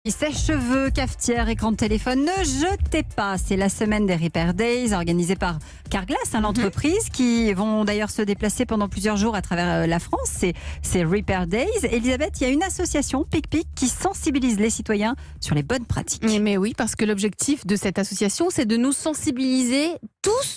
Sèche-cheveux, cafetière, écran de téléphone, ne jetez pas. C'est la semaine des Repair Days organisée par Carglass, l'entreprise, qui vont d'ailleurs se déplacer pendant plusieurs jours à travers la France. C'est Repair Days. Elisabeth, il y a une association, PicPic, qui sensibilise les citoyens sur les bonnes pratiques. Mais oui, parce que l'objectif de cette association, c'est de nous sensibiliser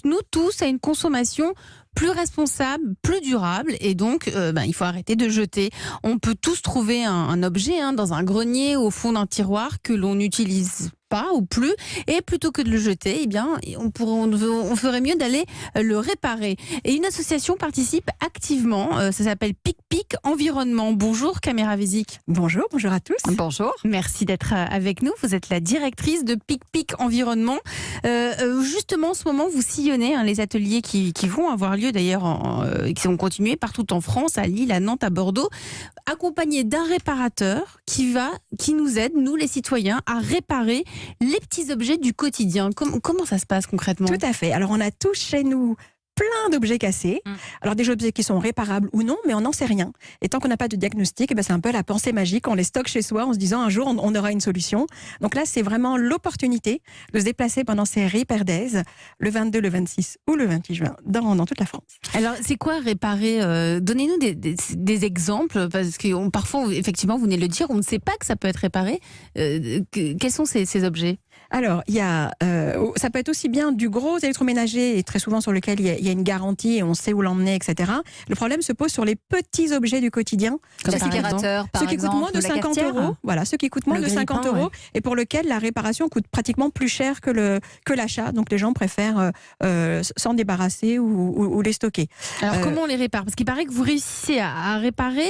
nous tous, à une consommation plus responsable, plus durable, et donc il faut arrêter de jeter. On peut tous trouver un objet dans un grenier ou au fond d'un tiroir que l'on n'utilise pas ou plus, et plutôt que de le jeter, on ferait mieux d'aller le réparer. Et une association participe activement, ça s'appelle PicPic Environnement. Bonjour Caméra Visic. Bonjour à tous. Bonjour. Merci d'être avec nous. Vous êtes la directrice de PicPic Environnement. Justement, en ce moment, vous sillonnez les ateliers qui vont avoir lieu d'ailleurs, qui vont continuer partout en France, à Lille, à Nantes, à Bordeaux, accompagné d'un réparateur qui nous aide, nous les citoyens, à réparer les petits objets du quotidien. Comment ça se passe concrètement ? Tout à fait. Alors on a tous chez nous plein d'objets cassés. Alors des objets qui sont réparables ou non, mais on n'en sait rien. Et tant qu'on n'a pas de diagnostic, c'est un peu la pensée magique. On les stocke chez soi en se disant un jour on aura une solution. Donc là, c'est vraiment l'opportunité de se déplacer pendant ces Repair Days, le 22, le 26 ou le 28 juin, dans toute la France. Alors, c'est quoi réparer ? Donnez-nous des exemples, parce que parfois, effectivement, vous venez de le dire, on ne sait pas que ça peut être réparé. Quels sont ces objets ? Alors, ça peut être aussi bien du gros électroménager, et très souvent sur lequel il y a une garantie et on sait où l'emmener, etc. Le problème se pose sur les petits objets du quotidien. Comme l'aspirateur, par exemple. Ceux qui coûtent moins de 50 €. Voilà, ceux qui coûtent moins de 50 € et pour lesquels la réparation coûte pratiquement plus cher que l'achat. Donc les gens préfèrent s'en débarrasser ou les stocker. Alors comment on les répare ? Parce qu'il paraît que vous réussissez à réparer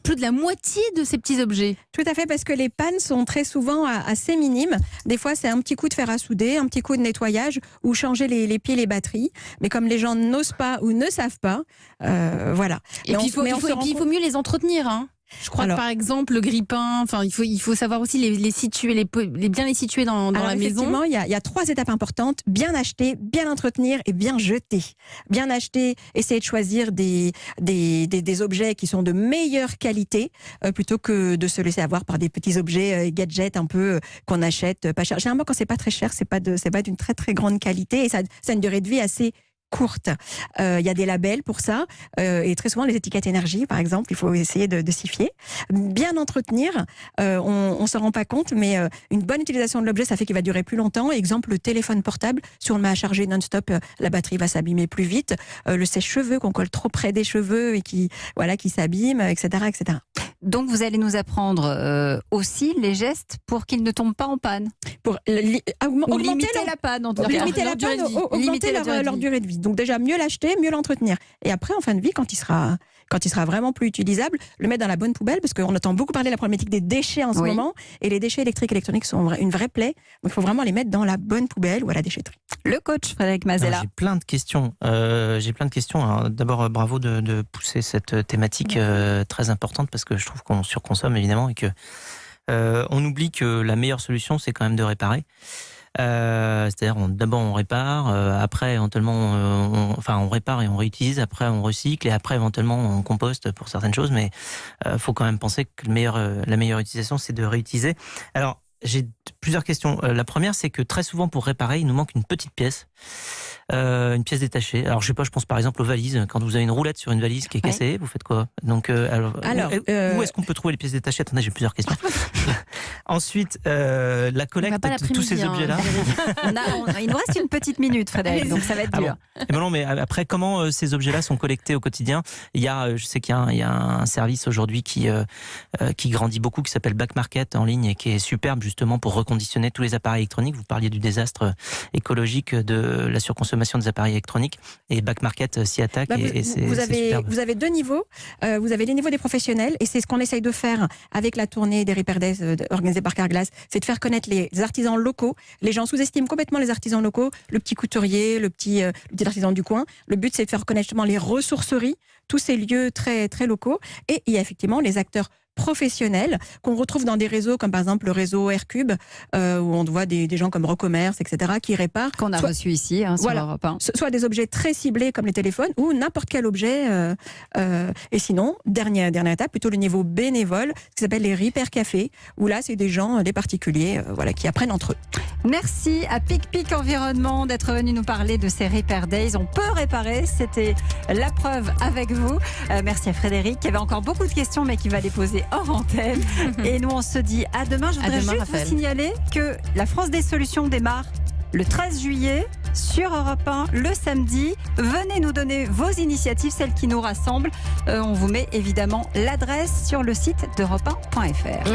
plus de la moitié de ces petits objets. Tout à fait, parce que les pannes sont très souvent assez minimes. Des fois, c'est un petit coup de fer à souder, un petit coup de nettoyage ou changer les pieds, les batteries. Mais comme les gens n'osent pas ou ne savent pas, voilà. Et puis il faut mieux les entretenir, Je crois que par exemple le grille-pain, il faut savoir aussi les situer, bien les situer dans la maison. Effectivement, il y a 3 étapes importantes: bien acheter, bien entretenir et bien jeter. Bien acheter, essayer de choisir des objets qui sont de meilleure qualité plutôt que de se laisser avoir par des petits objets gadgets un peu qu'on achète pas cher. Généralement, quand c'est pas très cher, c'est pas d'une très très grande qualité et ça a une durée de vie assez courte. Il y a des labels pour ça et très souvent les étiquettes énergie par exemple, il faut essayer de s'y fier. Bien entretenir, on s'en rend pas compte, mais une bonne utilisation de l'objet, ça fait qu'il va durer plus longtemps. Exemple, le téléphone portable, si on le met à charger non-stop, la batterie va s'abîmer plus vite. Le sèche-cheveux qu'on colle trop près des cheveux et qui s'abîme, etc., etc. Donc vous allez nous apprendre aussi les gestes pour qu'ils ne tombent pas en panne. Pour limiter la panne, en tout cas. Limiter la panne, augmenter leur durée de vie. Donc déjà, mieux l'acheter, mieux l'entretenir. Et après, en fin de vie, quand il sera vraiment plus utilisable, le mettre dans la bonne poubelle, parce qu'on entend beaucoup parler de la problématique des déchets en ce moment, et les déchets électriques et électroniques sont une vraie plaie. Donc il faut vraiment les mettre dans la bonne poubelle ou à la déchetterie. Le coach Frédéric Mazella. J'ai plein de questions. Alors, d'abord, bravo de pousser cette thématique très importante, parce que je trouve qu'on surconsomme évidemment et que on oublie que la meilleure solution, c'est quand même de réparer. C'est-à-dire d'abord on répare, après éventuellement on répare et on réutilise, après on recycle et après éventuellement on composte pour certaines choses, mais faut quand même penser que la meilleure utilisation, c'est de réutiliser. Alors j'ai plusieurs questions. La première, c'est que très souvent pour réparer, il nous manque une petite pièce. Une pièce détachée. Alors je sais pas, je pense par exemple aux valises. Quand vous avez une roulette sur une valise qui est cassée, vous faites quoi ? Donc où est-ce qu'on peut trouver les pièces détachées ? Attendez, j'ai plusieurs questions. Ensuite, la collecte de tous ces objets-là. Il nous reste une petite minute, Frédéric, donc ça va être dur. Mais après, comment ces objets-là sont collectés au quotidien ? Je sais qu'il y a un service aujourd'hui qui grandit beaucoup, qui s'appelle Back Market en ligne et qui est superbe justement pour reconditionner tous les appareils électroniques. Vous parliez du désastre écologique de la surconsommation des appareils électroniques, et Back Market s'y attaque. Vous avez 2 niveaux. Vous avez les niveaux des professionnels, et c'est ce qu'on essaye de faire avec la tournée des Repair Days organisée par Carglass, c'est de faire connaître les artisans locaux. Les gens sous-estiment complètement les artisans locaux, le petit couturier, le petit artisan du coin. Le but, c'est de faire connaître justement les ressourceries, tous ces lieux très, très locaux. Et il y a effectivement les acteurs professionnels qu'on retrouve dans des réseaux comme par exemple le réseau Aircube, où on voit des gens comme Recommerce, etc., qui réparent. Qu'on a reçu ici, sur voilà, Europe 1. Soit des objets très ciblés comme les téléphones ou n'importe quel objet. Et sinon, dernière étape, plutôt le niveau bénévole, ce qui s'appelle les Repair Cafés, où là, c'est des gens, des particuliers, qui apprennent entre eux. Merci à PicPic Environnement d'être venu nous parler de ces Repair Days. On peut réparer, c'était la preuve avec vous. Merci à Frédéric qui avait encore beaucoup de questions mais qui va les poser hors antenne. Et nous on se dit à demain. Je voudrais juste vous signaler que la France des solutions démarre le 13 juillet sur Europe 1 le samedi. Venez nous donner vos initiatives, celles qui nous rassemblent. On vous met évidemment l'adresse sur le site d'europe1.fr.